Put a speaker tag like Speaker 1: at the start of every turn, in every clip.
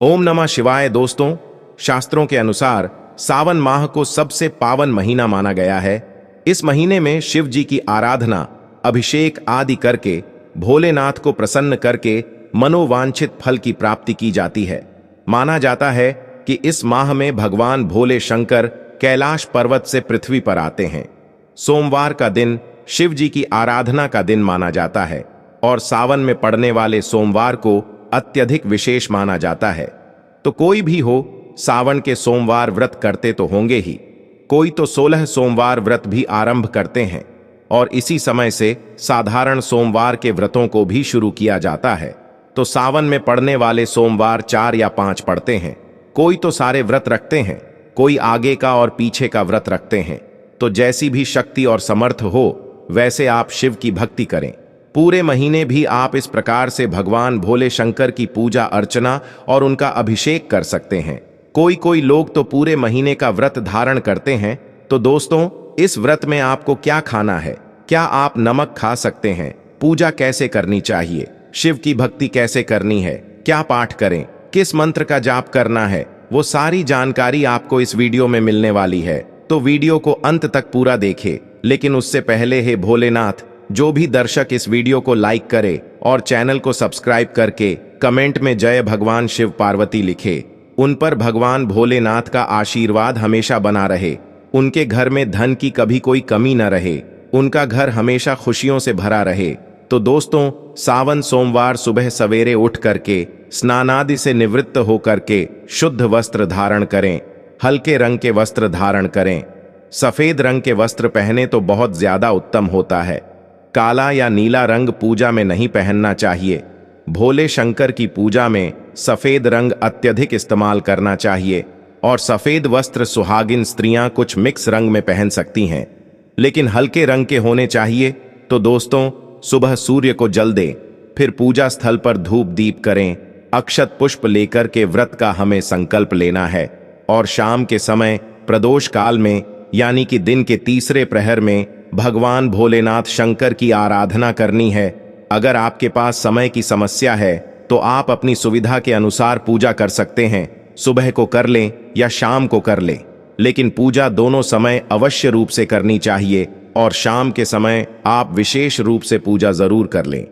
Speaker 1: ओम नमः शिवाय। दोस्तों, शास्त्रों के अनुसार सावन माह को सबसे पावन महीना माना गया है। इस महीने में शिव जी की आराधना, अभिषेक आदि करके भोलेनाथ को प्रसन्न करके मनोवांछित फल की प्राप्ति की जाती है। माना जाता है कि इस माह में भगवान भोले शंकर कैलाश पर्वत से पृथ्वी पर आते हैं। सोमवार का दिन शिव जी की आराधना का दिन माना जाता है और सावन में पड़ने वाले सोमवार को अत्यधिक विशेष माना जाता है। तो कोई भी हो, सावन के सोमवार व्रत करते तो होंगे ही। कोई तो 16 सोमवार व्रत भी आरंभ करते हैं और इसी समय से साधारण सोमवार के व्रतों को भी शुरू किया जाता है। तो सावन में पड़ने वाले सोमवार 4 या 5 पड़ते हैं। कोई तो सारे व्रत रखते हैं, कोई आगे का और पीछे का व्रत रखते हैं। तो जैसी भी शक्ति और समर्थ हो वैसे आप शिव की भक्ति करें। पूरे महीने भी आप इस प्रकार से भगवान भोले शंकर की पूजा अर्चना और उनका अभिषेक कर सकते हैं। कोई कोई लोग तो पूरे महीने का व्रत धारण करते हैं। तो दोस्तों, इस व्रत में आपको क्या खाना है? क्या आप नमक खा सकते हैं? पूजा कैसे करनी चाहिए? शिव की भक्ति कैसे करनी है? क्या पाठ करें? किस मंत्र का जाप करना है? वो सारी जानकारी आपको इस वीडियो में मिलने वाली है। तो वीडियो को अंत तक पूरा देखें। लेकिन उससे पहले हे भोलेनाथ, जो भी दर्शक इस वीडियो को लाइक करे और चैनल को सब्सक्राइब करके कमेंट में जय भगवान शिव पार्वती लिखे, उन पर भगवान भोलेनाथ का आशीर्वाद हमेशा बना रहे। उनके घर में धन की कभी कोई कमी न रहे, उनका घर हमेशा खुशियों से भरा रहे। तो दोस्तों, सावन सोमवार सुबह सवेरे उठ करके स्नानादि से निवृत्त होकर के शुद्ध वस्त्र धारण करें। हल्के रंग के वस्त्र धारण करें। सफेद रंग के वस्त्र पहने तो बहुत ज्यादा उत्तम होता है। काला या नीला रंग पूजा में नहीं पहनना चाहिए। भोले शंकर की पूजा में सफेद रंग अत्यधिक इस्तेमाल करना चाहिए और सफेद वस्त्र सुहागिन स्त्रियां कुछ मिक्स रंग में पहन सकती हैं, लेकिन हल्के रंग के होने चाहिए। तो दोस्तों, सुबह सूर्य को जल दें, फिर पूजा स्थल पर धूप दीप करें। अक्षत पुष्प लेकर के व्रत का हमें संकल्प लेना है और शाम के समय प्रदोष काल में यानी कि दिन के तीसरे प्रहर में भगवान भोलेनाथ शंकर की आराधना करनी है। अगर आपके पास समय की समस्या है तो आप अपनी सुविधा के अनुसार पूजा कर सकते हैं। सुबह को कर लें या शाम को कर लें, लेकिन पूजा दोनों समय अवश्य रूप से करनी चाहिए और शाम के समय आप विशेष रूप से पूजा जरूर कर लें।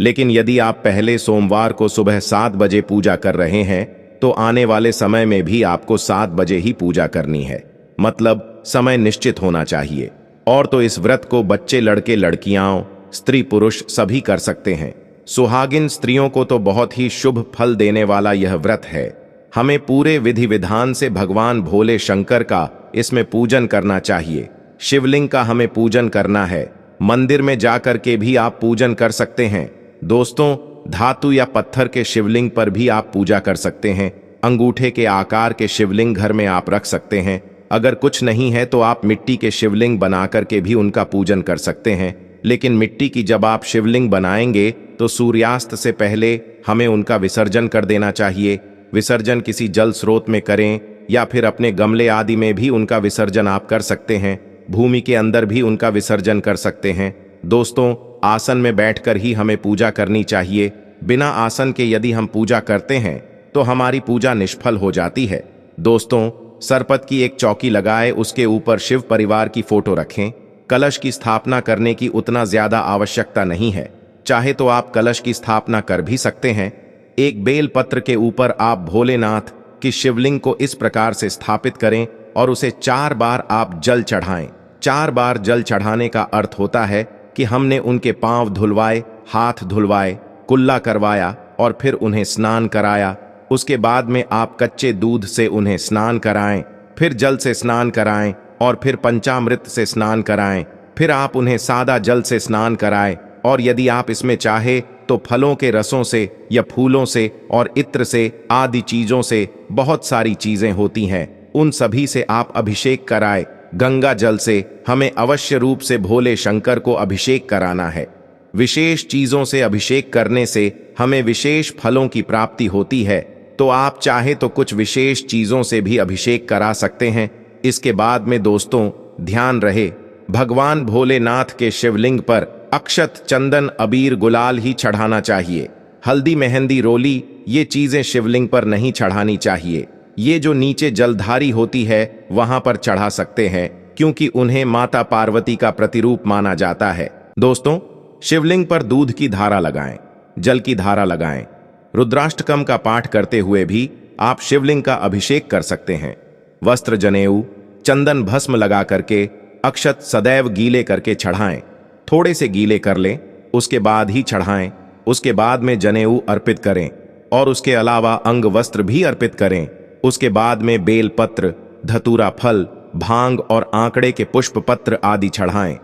Speaker 1: लेकिन यदि आप पहले सोमवार को सुबह 7 बजे पूजा कर रहे हैं तो आने वाले समय में भी आपको 7 बजे ही पूजा करनी है। मतलब समय निश्चित होना चाहिए। और तो इस व्रत को बच्चे, लड़के लड़कियां, स्त्री पुरुष सभी कर सकते हैं। सुहागिन स्त्रियों को तो बहुत ही शुभ फल देने वाला यह व्रत है। हमें पूरे विधि विधान से भगवान भोले शंकर का इसमें पूजन करना चाहिए। शिवलिंग का हमें पूजन करना है। मंदिर में जाकर के भी आप पूजन कर सकते हैं। दोस्तों, धातु या पत्थर के शिवलिंग पर भी आप पूजा कर सकते हैं। अंगूठे के आकार के शिवलिंग घर में आप रख सकते हैं। अगर कुछ नहीं है तो आप मिट्टी के शिवलिंग बना करके भी उनका पूजन कर सकते हैं। लेकिन मिट्टी की जब आप शिवलिंग बनाएंगे तो सूर्यास्त से पहले हमें उनका विसर्जन कर देना चाहिए। विसर्जन किसी जल स्रोत में करें या फिर अपने गमले आदि में भी उनका विसर्जन आप कर सकते हैं। भूमि के अंदर भी उनका विसर्जन कर सकते हैं। दोस्तों, आसन में बैठकर ही हमें पूजा करनी चाहिए। बिना आसन के यदि हम पूजा करते हैं तो हमारी पूजा निष्फल हो जाती है। दोस्तों, सरपत की एक चौकी लगाए, उसके ऊपर शिव परिवार की फोटो रखें। कलश की स्थापना करने की उतना ज्यादा आवश्यकता नहीं है। चाहे तो आप कलश की स्थापना कर भी सकते हैं। एक बेल पत्र के ऊपर आप भोलेनाथ की शिवलिंग को इस प्रकार से स्थापित करें और उसे 4 बार आप जल चढ़ाएं। 4 बार जल चढ़ाने का अर्थ होता है कि हमने उनके पांव धुलवाए, हाथ धुलवाए, कुल्ला करवाया और फिर उन्हें स्नान कराया। उसके बाद में आप कच्चे दूध से उन्हें स्नान कराएं, फिर जल से स्नान कराएं और फिर पंचामृत से स्नान कराएं। फिर आप उन्हें सादा जल से स्नान कराएं और यदि आप इसमें चाहे तो फलों के रसों से या फूलों से और इत्र से आदि चीजों से, बहुत सारी चीजें होती हैं, उन सभी से आप अभिषेक कराएं। गंगा जल से हमें अवश्य रूप से भोले शंकर को अभिषेक कराना है। विशेष चीजों से अभिषेक करने से हमें विशेष फलों की प्राप्ति होती है। तो आप चाहे तो कुछ विशेष चीजों से भी अभिषेक करा सकते हैं। इसके बाद में दोस्तों, ध्यान रहे, भगवान भोलेनाथ के शिवलिंग पर अक्षत, चंदन, अबीर, गुलाल ही चढ़ाना चाहिए। हल्दी, मेहंदी, रोली ये चीजें शिवलिंग पर नहीं चढ़ानी चाहिए। ये जो नीचे जलधारी होती है वहां पर चढ़ा सकते हैं, क्योंकि उन्हें माता पार्वती का प्रतिरूप माना जाता है। दोस्तों, शिवलिंग पर दूध की धारा लगाएं, जल की धारा लगाएं। रुद्राष्टकम का पाठ करते हुए भी आप शिवलिंग का अभिषेक कर सकते हैं। वस्त्र, जनेऊ, चंदन, भस्म लगा करके अक्षत सदैव गीले करके चढ़ाएं। थोड़े से गीले कर लें, उसके बाद ही चढ़ाएं। उसके बाद में जनेऊ अर्पित करें और उसके अलावा अंग वस्त्र भी अर्पित करें। उसके बाद में बेल पत्र, धतूरा फल, भांग और आंकड़े के पुष्प पत्र आदि चढ़ाएं।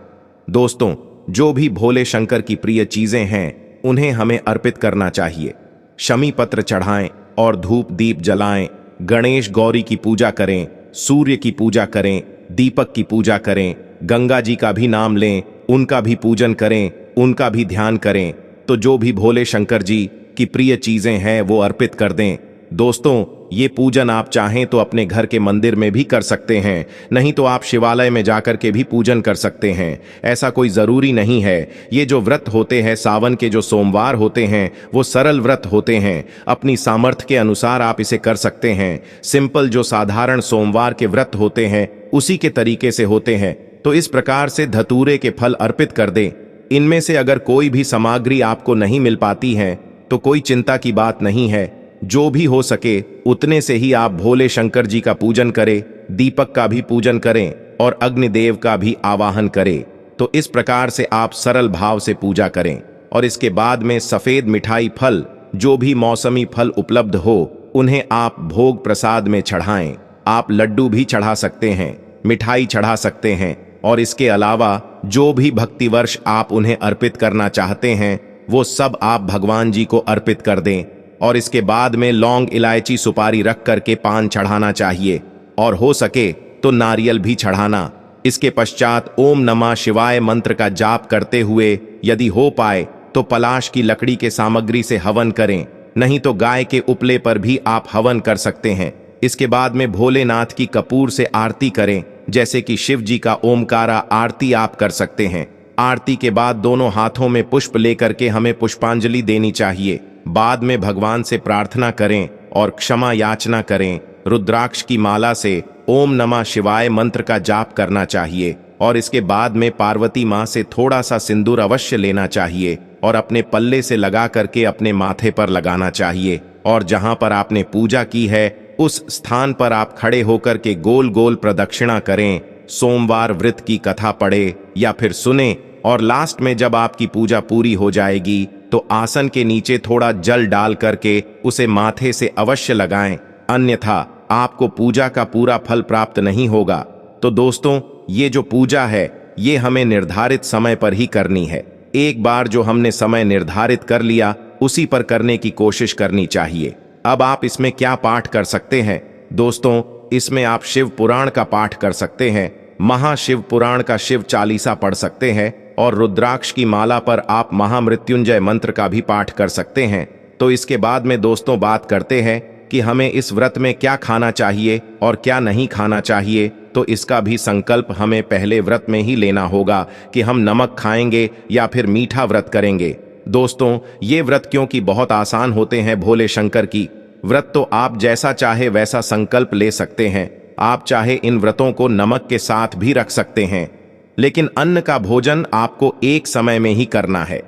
Speaker 1: दोस्तों, जो भी भोले शंकर की प्रिय चीजें हैं उन्हें हमें अर्पित करना चाहिए। शमी पत्र चढ़ाएं और धूप दीप जलाएं। गणेश गौरी की पूजा करें, सूर्य की पूजा करें, दीपक की पूजा करें, गंगा जी का भी नाम लें, उनका भी पूजन करें, उनका भी ध्यान करें। तो जो भी भोले शंकर जी की प्रिय चीजें हैं वो अर्पित कर दें। दोस्तों, ये पूजन आप चाहें तो अपने घर के मंदिर में भी कर सकते हैं, नहीं तो आप शिवालय में जाकर के भी पूजन कर सकते हैं। ऐसा कोई ज़रूरी नहीं है। ये जो व्रत होते हैं, सावन के जो सोमवार होते हैं, वो सरल व्रत होते हैं। अपनी सामर्थ्य के अनुसार आप इसे कर सकते हैं। सिंपल जो साधारण सोमवार के व्रत होते हैं उसी के तरीके से होते हैं। तो इस प्रकार से धतूरे के फल अर्पित कर दें। इनमें से अगर कोई भी सामग्री आपको नहीं मिल पाती है तो कोई चिंता की बात नहीं है। जो भी हो सके उतने से ही आप भोले शंकर जी का पूजन करें, दीपक का भी पूजन करें और अग्निदेव का भी आवाहन करें। तो इस प्रकार से आप सरल भाव से पूजा करें और इसके बाद में सफेद मिठाई फल, जो भी मौसमी फल उपलब्ध हो, उन्हें आप भोग प्रसाद में चढ़ाएं। आप लड्डू भी चढ़ा सकते हैं, मिठाई चढ़ा सकते हैं और इसके अलावा जो भी भक्तिवर्ष आप उन्हें अर्पित करना चाहते हैं वो सब आप भगवान जी को अर्पित कर दें। और इसके बाद में लौंग, इलायची, सुपारी रख करके पान चढ़ाना चाहिए और हो सके तो नारियल भी चढ़ाना। इसके पश्चात ओम नमः शिवाय मंत्र का जाप करते हुए यदि हो पाए तो पलाश की लकड़ी के सामग्री से हवन करें, नहीं तो गाय के उपले पर भी आप हवन कर सकते हैं। इसके बाद में भोलेनाथ की कपूर से आरती करें, जैसे कि शिव जी का ओमकारा आरती आप कर सकते हैं। आरती के बाद दोनों हाथों में पुष्प लेकर के हमें पुष्पांजलि देनी चाहिए। बाद में भगवान से प्रार्थना करें और क्षमा याचना करें। रुद्राक्ष की माला से ओम नमः शिवाय मंत्र का जाप करना चाहिए और इसके बाद में पार्वती माँ से थोड़ा सा सिंदूर अवश्य लेना चाहिए और अपने पल्ले से लगा करके अपने माथे पर लगाना चाहिए। और जहां पर आपने पूजा की है उस स्थान पर आप खड़े होकर के गोल गोल प्रदक्षिणा करें, सोमवार व्रत की कथा पढ़े या फिर सुने और लास्ट में जब आपकी पूजा पूरी हो जाएगी तो आसन के नीचे थोड़ा जल डाल करके उसे माथे से अवश्य लगाएं, अन्यथा आपको पूजा का पूरा फल प्राप्त नहीं होगा। तो दोस्तों, ये जो पूजा है ये हमें निर्धारित समय पर ही करनी है। एक बार जो हमने समय निर्धारित कर लिया उसी पर करने की कोशिश करनी चाहिए। अब आप इसमें क्या पाठ कर सकते हैं? दोस्तों, इसमें आप शिव पुराण का पाठ कर सकते हैं, महाशिव पुराण का शिव चालीसा पढ़ सकते हैं और रुद्राक्ष की माला पर आप महामृत्युंजय मंत्र का भी पाठ कर सकते हैं। तो इसके बाद में दोस्तों बात करते हैं कि हमें इस व्रत में क्या खाना चाहिए और क्या नहीं खाना चाहिए। तो इसका भी संकल्प हमें पहले व्रत में ही लेना होगा कि हम नमक खाएंगे या फिर मीठा व्रत करेंगे। दोस्तों, ये व्रत क्योंकि बहुत आसान होते हैं भोले शंकर की व्रत, तो आप जैसा चाहे वैसा संकल्प ले सकते हैं। आप चाहे इन व्रतों को नमक के साथ भी रख सकते हैं, लेकिन अन्न का भोजन आपको एक समय में ही करना है।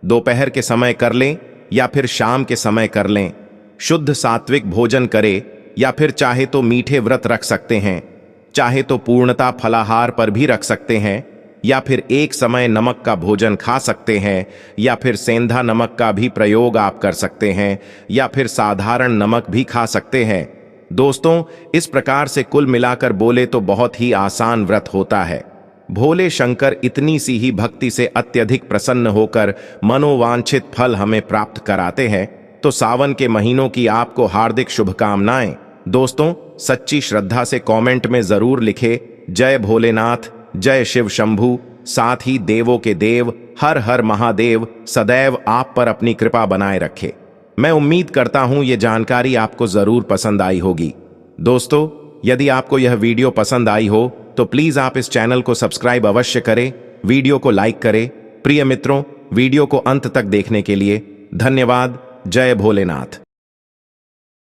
Speaker 1: दोपहर के समय कर लें या फिर शाम के समय कर लें। शुद्ध सात्विक भोजन करें या फिर चाहे तो मीठे व्रत रख सकते हैं, चाहे तो पूर्णता फलाहार पर भी रख सकते हैं, या फिर एक समय नमक का भोजन खा सकते हैं, या फिर सेंधा नमक का भी प्रयोग आप कर सकते हैं, या फिर साधारण नमक भी खा सकते हैं। दोस्तों, इस प्रकार से कुल मिलाकर बोले तो बहुत ही आसान व्रत होता है। भोले शंकर इतनी सी ही भक्ति से अत्यधिक प्रसन्न होकर मनोवांछित फल हमें प्राप्त कराते हैं। तो सावन के महीनों की आपको हार्दिक शुभकामनाएं। दोस्तों, सच्ची श्रद्धा से कमेंट में जरूर लिखे जय भोलेनाथ, जय शिव शंभू। साथ ही देवों के देव हर हर महादेव सदैव आप पर अपनी कृपा बनाए रखे। मैं उम्मीद करता हूं ये जानकारी आपको जरूर पसंद आई होगी। दोस्तों, यदि आपको यह वीडियो पसंद आई हो तो प्लीज आप इस चैनल को सब्सक्राइब अवश्य करें, वीडियो को लाइक करें। प्रिय मित्रों, वीडियो को अंत तक देखने के लिए धन्यवाद। जय भोलेनाथ।